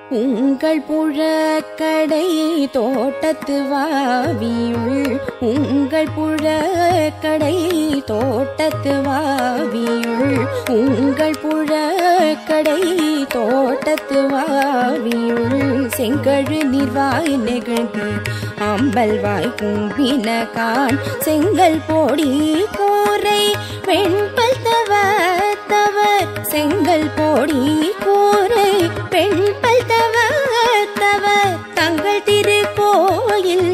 உங்கள் புழக்கடை தோட்டத்து வாவியுள் உங்கள் புழக்கடை தோட்டத்து வாவியுள் உங்கள் புழக்கடை தோட்டத்து வாவியுள் செங்கழு நீர்வாய் நெகிழ்ந்து அம்பல்வாய் கும்பின கான் செங்கல் போடி கோரை வெண்பல் தவர் செங்கல் போடி கோரை பெண்பல் தவர் தங்கள் திருக்கோயில்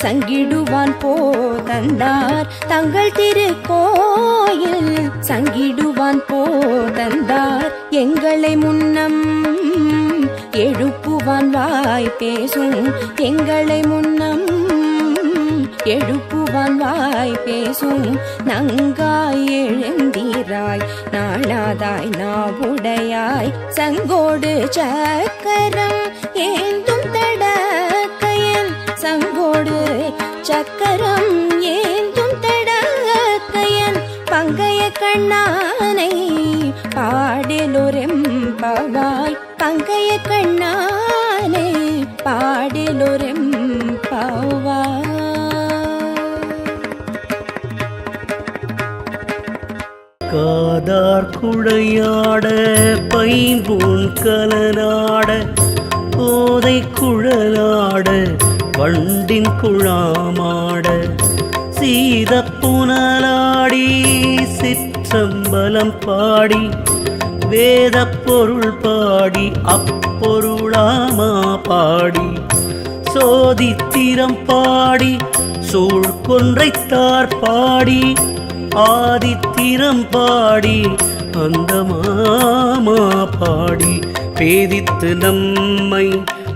சங்கிடுவான் போதந்தார் தங்கள் திருக்கோயில் சங்கிடுவான் போதந்தார் எங்களை முன்னம் எழுப்புவான் வாய் பேசும் எங்களை முன்னம் எழுப்புவான் வாய் பேசும் நங்காய் எழுந்தீராய் நாளாதாய் நாவுடையாய் சங்கோடு சக்கரம் ஏந்தும் தடக்கையன் சங்கோடு சக்கரம் ஏந்தும் தடக்கையன் பங்கைய கண்ணானை பாடலொரெம்பவாய் பங்கைய கண்ணானை பாடலொரெம்பவாய். காதார் குழையாட பைம்பூன் கலனாட போதை குழலாட வண்டின் குழாமாட சீத புனலாடி சிற்றம்பலம் பாடி வேத பொருள் பாடி அப்பொருளாமா பாடி சோதித்திரம் பாடி சூழ்கொன்றைத்தார் பாடி ஆதித்திரம் பாடி அந்த மாமா பாடி பேதித்து நம்மை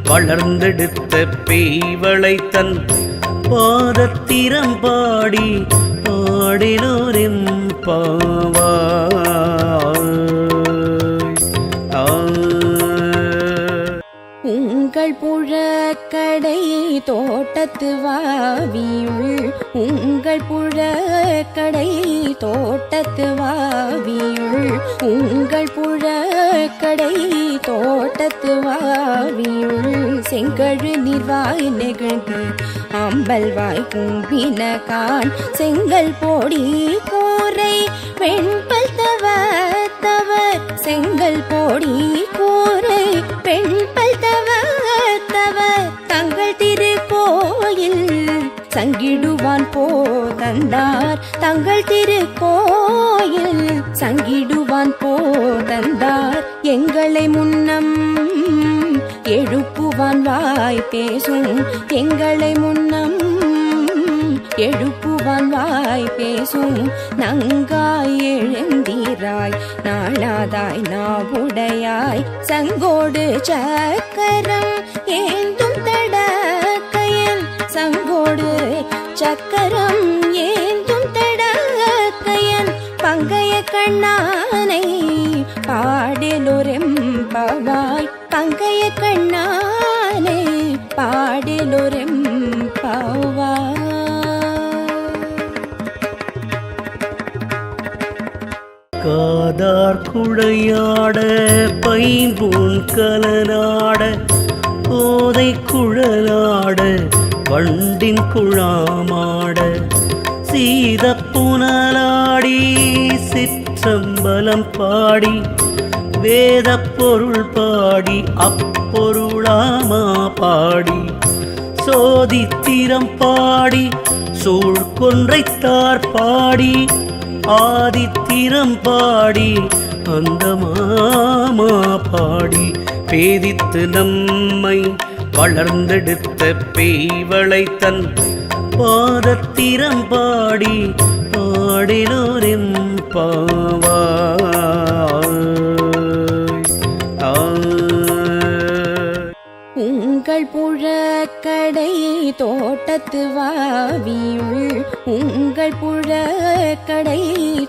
வளர்ந்தெடுத்த பேய்வளைத்தன் பாதத்திரம் பாடி பாடினோரின் உங்கள் புழக்கடை தோட்டத்து வாவியுள் உங்கள் புழக்கடை தோட்டத்து வாவியுள் உங்கள் புழக்கடை தோட்டத்து வாவியுள் செங்கழு நீர்வாய் நெகிழ்ந்து அம்பல்வாய் கும்பின கான் செங்கல் போடி கோரை வெண்பல் தவர் செங்கல் போடி கோரை பெண்பல் தவர் தங்கள் திருக்கோயில் சங்கிடுவான் போதந்தார் தங்கள் திருக்கோயில் சங்கிடுவான் போதந்தார் எங்களை முன்னம் எழுப்புவான் வாய் பேசும் எங்களை முன்னம் எழுப்புவான் வாய் பேசும் நங்காய் எழுந்தீராய் நாளாதாய் நாவுடையாய் சங்கோடு சக்கரம் ஏந்தும் தடக்கையன் சங்கோடு சக்கரம் ஏந்தும் தடக்கையன் பங்கைய கண்ணானை பாடலொரெம்பவாய் பங்கைய கண்ணானை பாடலொரெம்பவாய். காதார் குழையாட பைம்பூன் கலனாட போதை குழலாட வண்டின் குழாமாட சீத புனலாடி சிற்றம்பலம் பாடி வேத பொருள் பாடி அப்பொருளாமா பாடி சோதித்திரம் பாடி சூழ்கொன்றைத்தார் பாடி ஆதித்திரம் பாடி அந்த மாமா பாடி பேதித்து நம்மை வளர்ந்தெடுத்த பேய்வளைத்தன் பாதத்திரம் பாடி பாடினோரின் உங்கள் புழக்கடை தோட்டத்து வாவியுள் உங்கள் புழக்கடை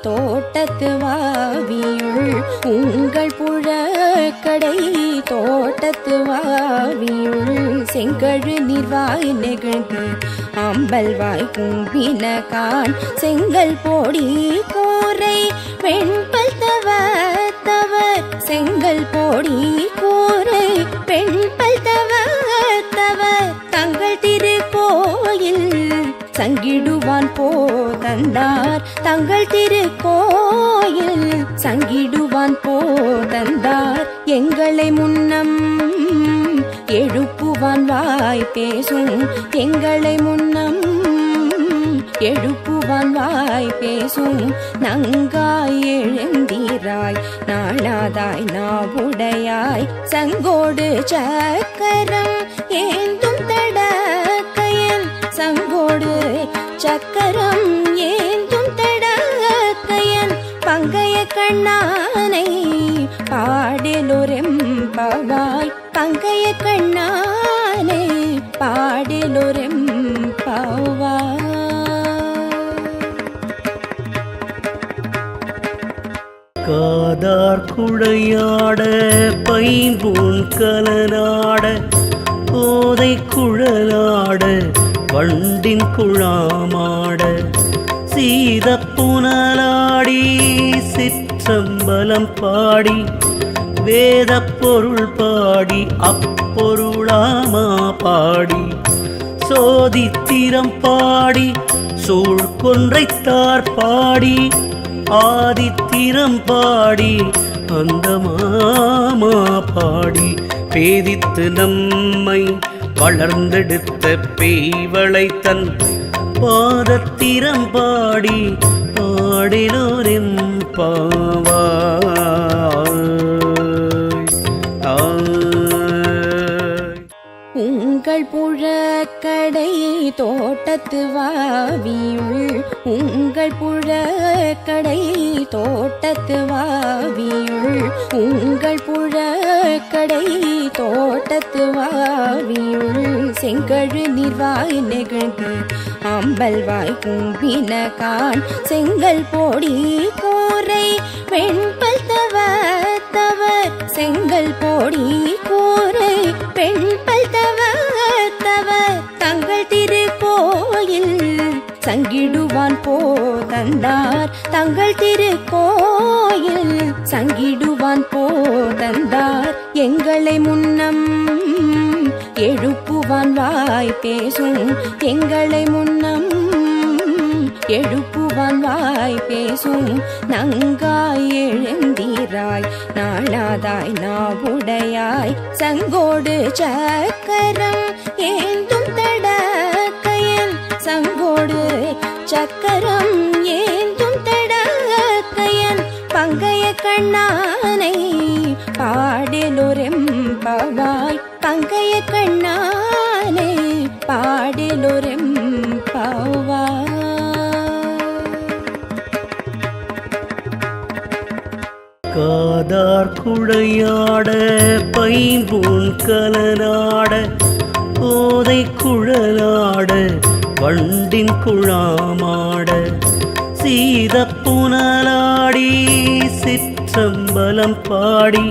தோட்டத்து வாவியுள் உங்கள் புழக்கடை தோட்டத்து வாவியுள் செங்கழு நீர்வாய் நெகிழ்ந்து அம்பல்வாய் கும்பின கான் செங்கல் போடி கோரை வெண்பல் தவர் செங்கல் போடி கோரை பெண் போதந்தார் தங்கள் திருக்கோயில் சங்கிடுவான் போதந்தார் எங்களை முன்னம் எழுப்புவான் வாய் பேசும் எங்களை முன்னம் எழுப்புவான் வாய் பேசும் நங்காய் எழுந்தீராய் நாளாதாய் நாவுடையாய் சங்கோடு சக்கரம் ஏந்தும் தடக்கையன் சங்கோடு சக்கரம் ஏந்தும் தடக்கையன் பங்கைய கண்ணானை பாடலொரெம்பவாய் பங்கைய கண்ணானை பாடலொரெம்பவாய். காதார் குழையாட பைம்பூன் கலனாட கோதை குழலாட வண்டின் குழாமாட சீத புனலாடி சிற்றம்பலம் பாடி வேத பொருள் பாடி அப்பொருளாமா பாடி சோதித்திரம் பாடி சூழ்கொன்றைத்தார் பாடி ஆதித்திரம் பாடி அந்த மாமா பாடி பேதித்து நம்மை வளர்ந்தெடுத்த பேய்வளை பாதத்திரம் பாடி பாடினோரின் உங்கள் புழக்கடை தோட்டத்து வாவியுள் உங்கள் புழக்கடை தோட்டத்து வாவியுள் உங்கள் புழக்கடை தோட்டத்து வாவியுள் செங்கழு நீர்வாய் நெகிழ்ந்து அம்பல்வாய் கும்பின கான் செங்கல் போடி கோரை வெண்பல் தவர் செங்கல் போடி கோரை பெண்பல் தவர் தங்கள் திருக்கோயில் சங்கிடுவான் போதந்தார் தங்கள் திருக்கோயில் சங்கிடுவான் போதந்தார் எங்களை முன்னம் எழுப்புவான் வாய் பேசும் எங்களை முன்னம் எழுப்புவான் வாய் பேசும் நங்காய் எழுந்தீராய் நாளாதாய் நாவுடையாய் சங்கோடு சக்கரம் ஏந்தும் தடக்கையன் சங்கோடு சக்கரம் ஏந்தும் தடக்கையன் பங்கைய கண்ணானை பாடலொரெம்பவாய் பங்கைய கண்ணானை பாடலொரெம்பவாய். காதார் குழையாட பைம்பூன் கலனாட கோதை குழலாட வண்டின் குழாமாட சீத புனலாடி சிற்றம்பலம் பாடி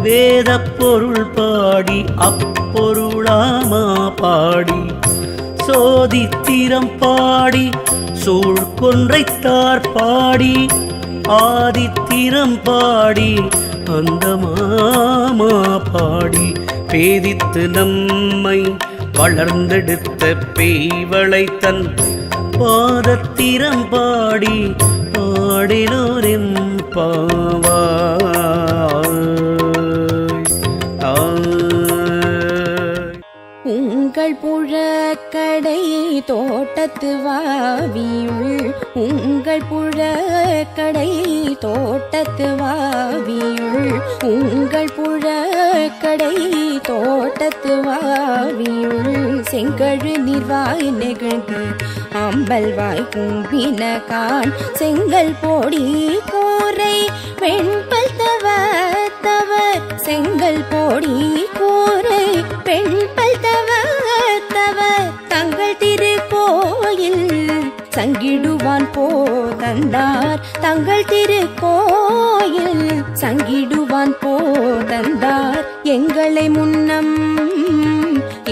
வேத பொருள் பாடி அப்பொருளாமா பாடி சோதித்திரம் பாடி சூழ்கொன்றைத்தார் பாடி ஆதித்திரம் பாடி அந்த மாமா பாடி பேதித்து நம்மை வளர்ந்தெடுத்த பேய்வளை பாதத்திரம் பாடி பாடினோரின் உங்கள் புழக்கடை தோட்டத்து வாவியுள் உங்கள் புழக்கடை தோட்டத்து வாவியுள் உங்கள் புழக்கடை தோட்டத்து வாவியுள் செங்கழு நீர்வாய் நெகிழ்ந்து அம்பல்வாய் கும்பின கான் செங்கல் போடி கோரை வெண்பல் தவர் செங்கல் போடி கோரை பெண்பல் தவர் தங்கள் திருக்கோயில் சங்கிடுவான் போதந்தார் தங்கள் திருக்கோயில் சங்கிடுவான் போதந்தார் எங்களை முன்னம்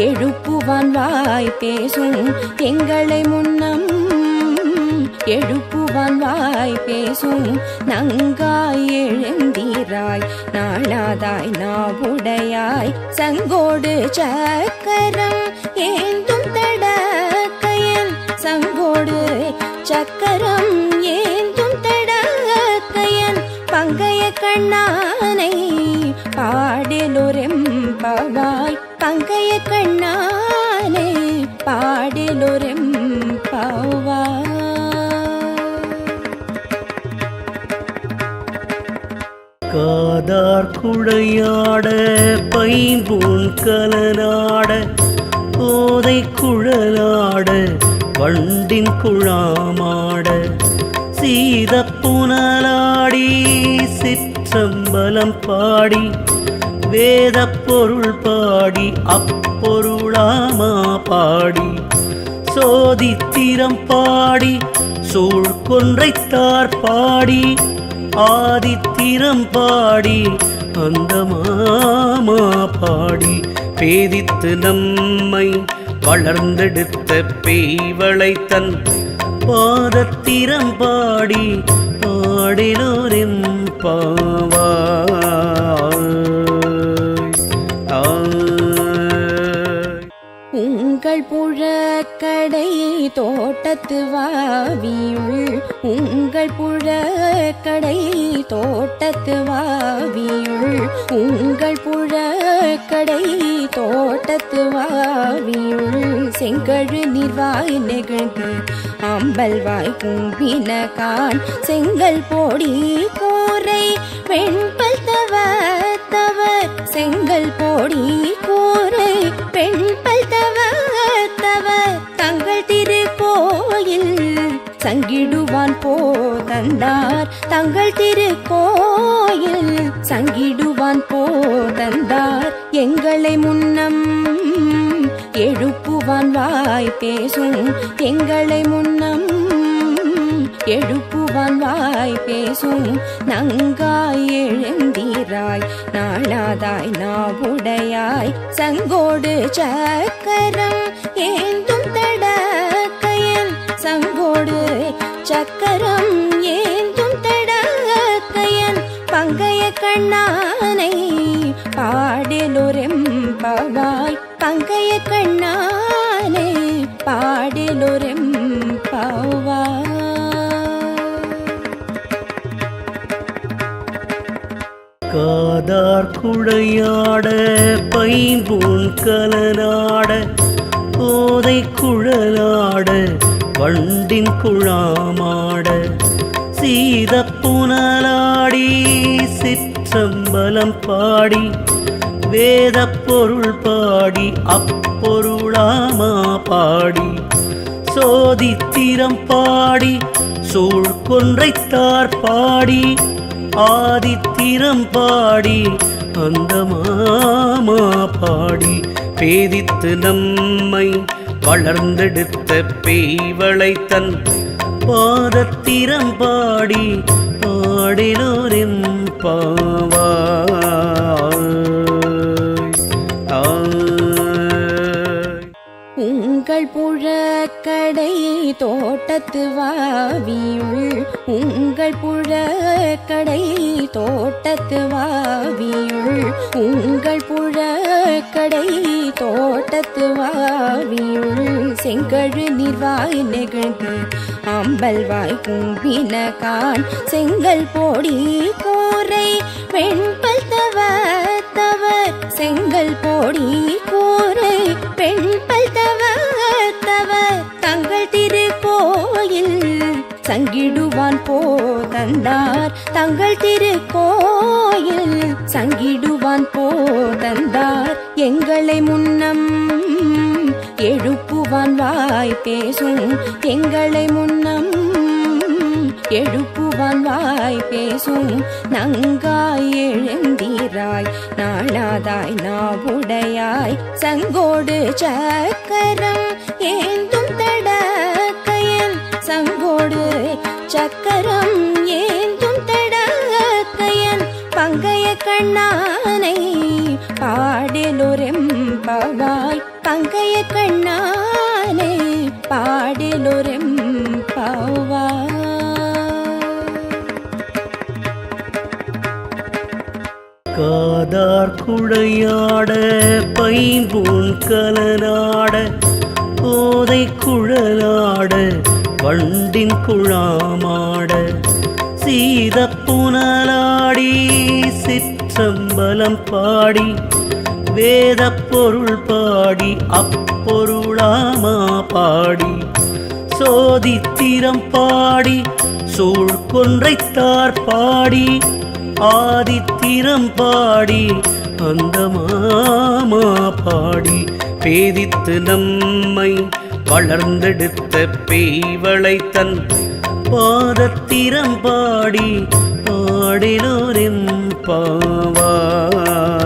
எழுப்புவான் வாய் பேசும் எங்களை முன்னம் எழுப்புவான் வாய் பேசும் நங்காய் எழுந்தீராய் நாளாதாய் நாவுடையாய் சங்கோடு சக்கரம் ஏந்தும் தடக்கையன் சங்கோடு சக்கரம் ஏந்தும் தடக்கையன் பங்கைய கண்ணானை பாடலொரெம்பவாய் பங்கைய கண்ணானை பாடலொரெம்பவாய். காதார் குழையாட பைம்பூன் கலனாட போதை குழலாட வண்டின் குழாமாட சீதப்புனலாடி சிற்றம்பலம் பாடி வேத பொருள் பாடி அப்பொருளாமா பாடி சோதித்திரம் பாடி சூழ்கொன்றைத்தார் பாடி ஆதித்திரம் பாடி அந்த மாமா பாடி பேதித்து நம்மை வளர்ந்தெடுத்த பேய்வளைத்தன் பாதத்திரம் பாடி பாடினோரின் உங்கள் புழக்கடை தோட்டத்து வாவியுள் உங்கள் புழக்கடை தோட்டத்து வாவியுள் உங்கள் புழக்கடை தோட்டத்து வாவியுள் செங்கழு நீர்வாய் நெகிழ்ந்து அம்பல்வாய் கும்பின கான் செங்கல் போடி கோரை வெண்பல் தவ தவ செங்கல் போடி கோரை வெண்பல் தவ தவ தங்கள் திருக்கோயில் சங்கிடுவான் போதந்தார் தங்கள் திருக்கோயில் சங்கிடுவான் போதந்தார் எங்களை முன்னம் எழுப்புவான் வாய் பேசும் எங்களை முன்னம் எழுப்புவான் வாய் பேசும் நங்காய் எழுந்தீராய் நாளாதாய் நாவுடையாய் சங்கோடு சக்கரம் ஏந்தும் தடக்கையன் சங்கோடு சக்கரம் ஏந்தும் தடக்கையன் பங்கைய கண்ணானை பாடலொரெம்பவாய் பங்கைய கண்ணானை பாடலொரெம்பவாய். காதார் குழையாட பைம்பூன் கலனாட போதை குழலாட வண்டின் குழாமாட சீதப்புனலாடி சிற்றம்பலம் பாடி வேத பொருள் பாடி அப்பொருளாமா பாடி சோதித்திரம் பாடி சூழ்கொன்றைத்தார் பாடி ஆதித்திரம் பாடி அந்த மாமா பாடி பேதித்து நம்மை வளர்ந்தெடுத்த பேய்வளைத்தன் பாதத்திரம் பாடி பாடினோரின் உங்கள் புழக்கடை தோட்டத்து வாவியுள் உங்கள் புழக்கடை தோட்டத்து வாவியுள் உங்கள் புழக்கடை தோட்டத்து வாவியுள் செங்கழு நீர்வாய் நெகிழ்ந்து அம்பல்வாய் கும்பின கான் செங்கல் போடி கோரை வெண்பல் தவ தவ செங்கல் போடி கோரை வெண்பல் தவ தவ தங்கள் திருக்கோயில் சங்கிடுவான் போதந்தார் தங்கள் திருக்கோயில் சங்கிடுவான் போதந்தார் எங்களை முன்னம் எழுப்புவான் வாய் பேசும் எங்களை முன்னம் எழுப்புவான் வாய் பேசும் நங்காய் எழுந்தீராய் நாளாதாய் நாவுடையாய் சங்கோடு சக்கரம் ஏந்தும் தடக்கையன் சங்கோடு சக்கரம் ஏந்தும் தடக்கையன் பங்கைய கண்ணானை பாடலொரெம்பவாய் பங்கைய கண்ணானை பாடலொரெம்பவாய். காதார் குழையாட பைம்பூன் கலனாட போதை குழலாட வண்டின் குழாமாட சீதப்புனலாடி சிற்றம்பலம் பாடி வேத பொருள் பாடி அப்பொருளாமா பாடி சோதித்திரம் பாடி சூழ்கொன்றைத்தார் பாடி ஆதித்திரம் பாடி அந்த மாமா பாடி பேதித்து நம்மை வளர்ந்தெடுத்த பேய்வளை தன் பாதத்திரம் பாடி பாடினோரெம் பாவாய்.